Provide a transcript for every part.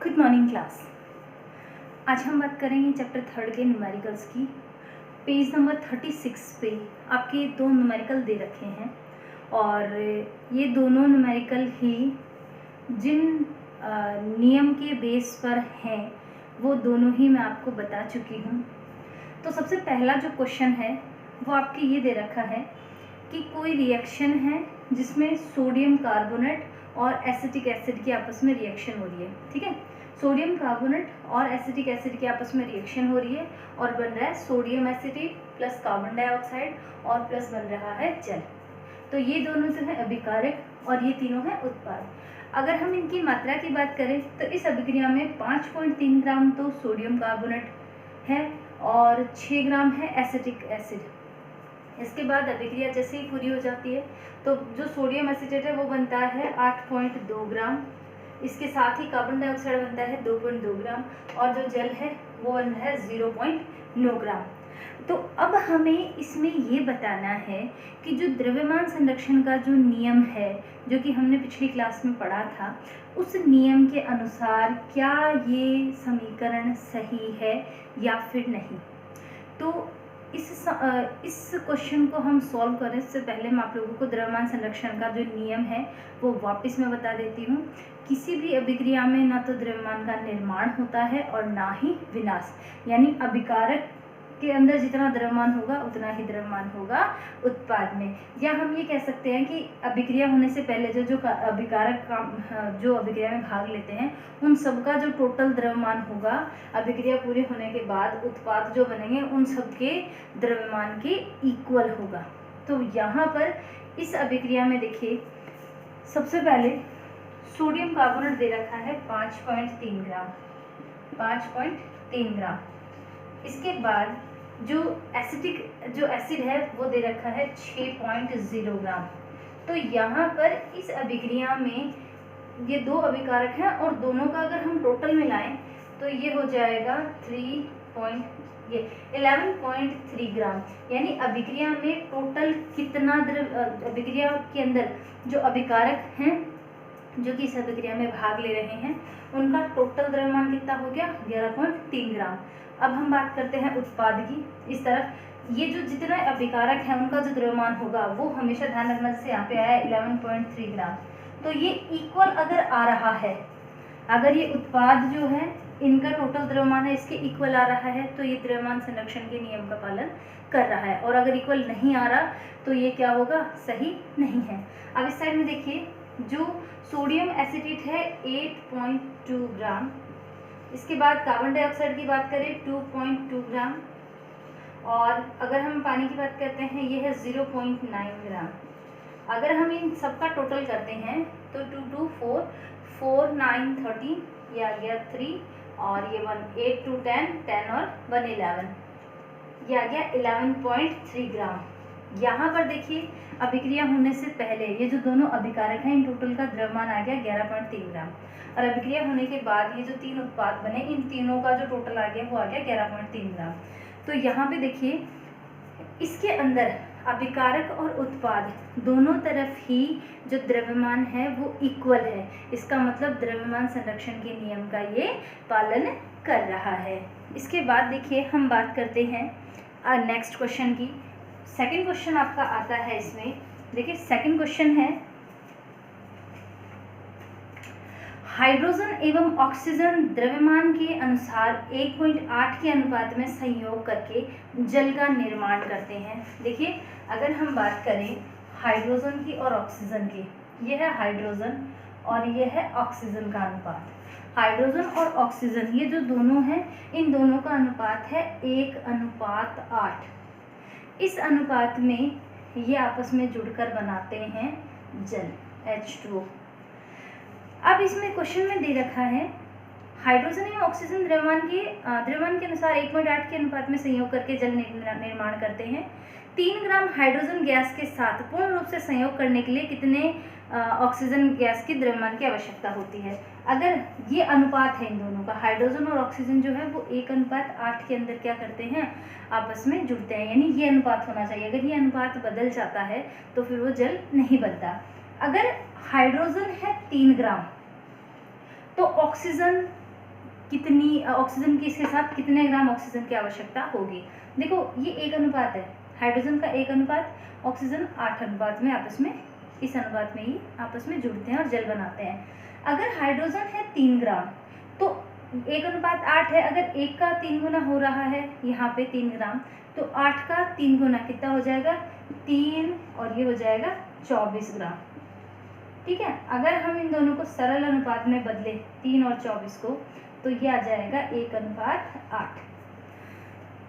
Good morning class. आज हम बात करेंगे चैप्टर 3 के न्यूमेरिकल्स की। पेज नंबर 36 पे आपके दो न्यूमेरिकल दे रखे हैं और ये दोनों न्यूमेरिकल ही जिन नियम के बेस पर हैं वो दोनों ही मैं आपको बता चुकी हूँ। तो सबसे पहला जो क्वेश्चन है वो आपके ये दे रखा है कि कोई रिएक्शन है जिसमें सोडियम कार्बोनेट और एसिटिक एसिड की आपस में रिएक्शन हो रही है। ठीक है, सोडियम कार्बोनेट और एसिटिक एसिड की आपस में रिएक्शन हो रही है और बन रहा है sodium acetate plus carbon dioxide और प्लस बन रहा है जल। तो ये दोनों जो है अभिकारक और ये तीनों है उत्पाद। अगर हम इनकी मात्रा की बात करें तो इस अभिक्रिया में 5.3 ग्राम तो सोडियम कार्बोनेट है और 6 ग्राम है एसिटिक एसिड। इसके बाद अभिक्रिया जैसे ही पूरी हो जाती है तो जो सोडियम एसिटेट है वो बनता है 8.2 ग्राम। इसके साथ ही कार्बन डाइऑक्साइड बनता है 2.2 ग्राम और जो जल है वो बन रहा है 0.9 ग्राम। तो अब हमें इसमें ये बताना है कि जो द्रव्यमान संरक्षण का जो नियम है जो कि हमने पिछली क्लास में पढ़ा था, उस नियम के अनुसार क्या ये समीकरण सही है या फिर नहीं। तो इस क्वेश्चन को हम सॉल्व करें इससे पहले मैं आप लोगों को द्रव्यमान संरक्षण का जो नियम है वो वापस मैं बता देती हूँ। किसी भी अभिक्रिया में ना तो द्रव्यमान का निर्माण होता है और ना ही विनाश, यानी अभिकारक के अंदर जितना द्रव्यमान होगा उतना ही द्रव्यमान होगा उत्पाद में। या हम ये कह सकते हैं कि अभिक्रिया होने से पहले जो अभिकारक का जो अभिक्रिया में भाग लेते हैं उन सबका जो टोटल द्रव्यमान होगा अभिक्रिया पूरी होने के बाद उत्पाद जो बनेंगे उन सबके द्रव्यमान के इक्वल होगा। तो यहाँ पर इस अभिक्रिया में देखिए सबसे पहले सोडियम कार्बोनेट दे रखा है 5.3 ग्राम, 5.3 ग्राम। इसके बाद जो एसिड है वो दे रखा है 6.0 ग्राम। तो यहाँ पर इस अभिक्रिया में ये दो अभिकारक हैं और दोनों का अगर हम टोटल मिलाएं तो ये हो जाएगा 11.3 ग्राम। यानी अभिक्रिया में टोटल कितना अभिक्रिया के अंदर जो अभिकारक हैं जो कि इस अभिक्रिया में भाग ले रहे हैं उनका टोटल द्रव्यमान कितना हो गया 11.3 ग्राम। अब हम बात करते हैं उत्पाद की। इस तरफ ये जो जितना अभिकारक है उनका जो द्रव्यमान होगा वो हमेशा ध्यान रखना, जैसे यहाँ पे आया 11.3 ग्राम, तो ये इक्वल अगर आ रहा है, अगर ये उत्पाद जो है इनका टोटल द्रव्यमान है इसके इक्वल आ रहा है तो ये द्रव्यमान संरक्षण के नियम का पालन कर रहा है। और अगर इक्वल नहीं आ रहा तो ये क्या होगा, सही नहीं है। अब इस साइड में देखिए जो सोडियम एसिटेट है 8.2 ग्राम। इसके बाद कार्बन डाइऑक्साइड की बात करें 2.2 ग्राम और अगर हम पानी की बात करते हैं ये है 0.9 ग्राम। अगर हम इन सबका टोटल करते हैं तो 2 2 4 4 9 13, ये आ गया 3 और ये 1 8 2 10 10 और 1 11, ये आ गया 11.3 ग्राम। यहाँ पर देखिए अभिक्रिया होने से पहले ये जो दोनों अभिकारक हैं इन टोटल का द्रव्यमान आ गया 11.3 ग्राम और अभिक्रिया होने के बाद ये जो तीन उत्पाद बने इन तीनों का जो टोटल आ गया वो आ गया 11.3 ग्राम। तो यहाँ पे देखिए इसके अंदर अभिकारक और उत्पाद दोनों तरफ ही जो द्रव्यमान है वो इक्वल है। इसका मतलब द्रव्यमान संरक्षण के नियम का ये पालन कर रहा है। इसके बाद देखिए हम बात करते हैं नेक्स्ट क्वेश्चन की। सेकंड क्वेश्चन आपका आता है इसमें, देखिए सेकंड क्वेश्चन है हाइड्रोजन एवं ऑक्सीजन द्रव्यमान के अनुसार 1.8 के अनुपात में संयोग करके जल का निर्माण करते हैं। देखिए अगर हम बात करें हाइड्रोजन की और ऑक्सीजन की, यह है हाइड्रोजन और यह है ऑक्सीजन का अनुपात। हाइड्रोजन और ऑक्सीजन ये जो दोनों हैं इन दोनों का अनुपात है 1:8। इस अनुपात में ये आपस में जुड़कर बनाते हैं जल H2O। अब इसमें क्वेश्चन में दे रखा है हाइड्रोजन या ऑक्सीजन द्रव्यमान के अनुसार 1.8 के अनुपात में संयोग करके जल निर्माण करते हैं। 3 ग्राम हाइड्रोजन गैस के साथ पूर्ण रूप से संयोग करने के लिए कितने ऑक्सीजन गैस की द्रव्यमान की आवश्यकता होती है। अगर ये अनुपात है इन दोनों का, हाइड्रोजन और ऑक्सीजन जो है वो 1:8 के अंदर क्या करते हैं, आपस में जुड़ते हैं, यानी ये अनुपात होना चाहिए। अगर ये अनुपात बदल जाता है तो फिर वो जल नहीं बनता। अगर हाइड्रोजन है 3 ग्राम तो ऑक्सीजन कितनी ऑक्सीजन की इसके साथ कितने ग्राम ऑक्सीजन की आवश्यकता होगी। देखो ये एक अनुपात है, हाइड्रोजन का एक अनुपात, ऑक्सीजन 8 अनुपात में आपस में, इस अनुपात में ही आपस में जुड़ते हैं और जल बनाते हैं। अगर हाइड्रोजन है 3 ग्राम तो 1:8 है, अगर 1 का 3 गुना हो रहा है यहाँ पे 3 ग्राम, तो 8 का 3 गुना कितना हो जाएगा 3, और ये हो जाएगा 24 ग्राम। ठीक है, अगर हम इन दोनों को सरल अनुपात में बदले 3 और 24 को, तो ये आ जाएगा 1:8।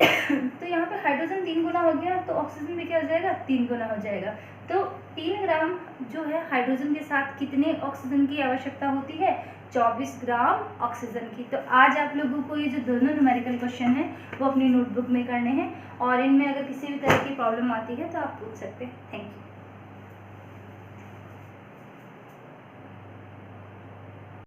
तो यहाँ पे हाइड्रोजन 3 गुना हो गया, तो ऑक्सीजन भी क्या हो जाएगा 3 गुना हो जाएगा। तो 3 ग्राम जो है हाइड्रोजन के साथ कितने ऑक्सीजन की आवश्यकता होती है 24 ग्राम ऑक्सीजन की। तो आज आप लोगों को ये जो दोनों न्यूमेरिकल क्वेश्चन हैं वो अपनी नोटबुक में करने हैं, और इनमें अगर किसी भी तरह की प्रॉब्लम आती है तो आप पूछ सकते हैं। Thank you.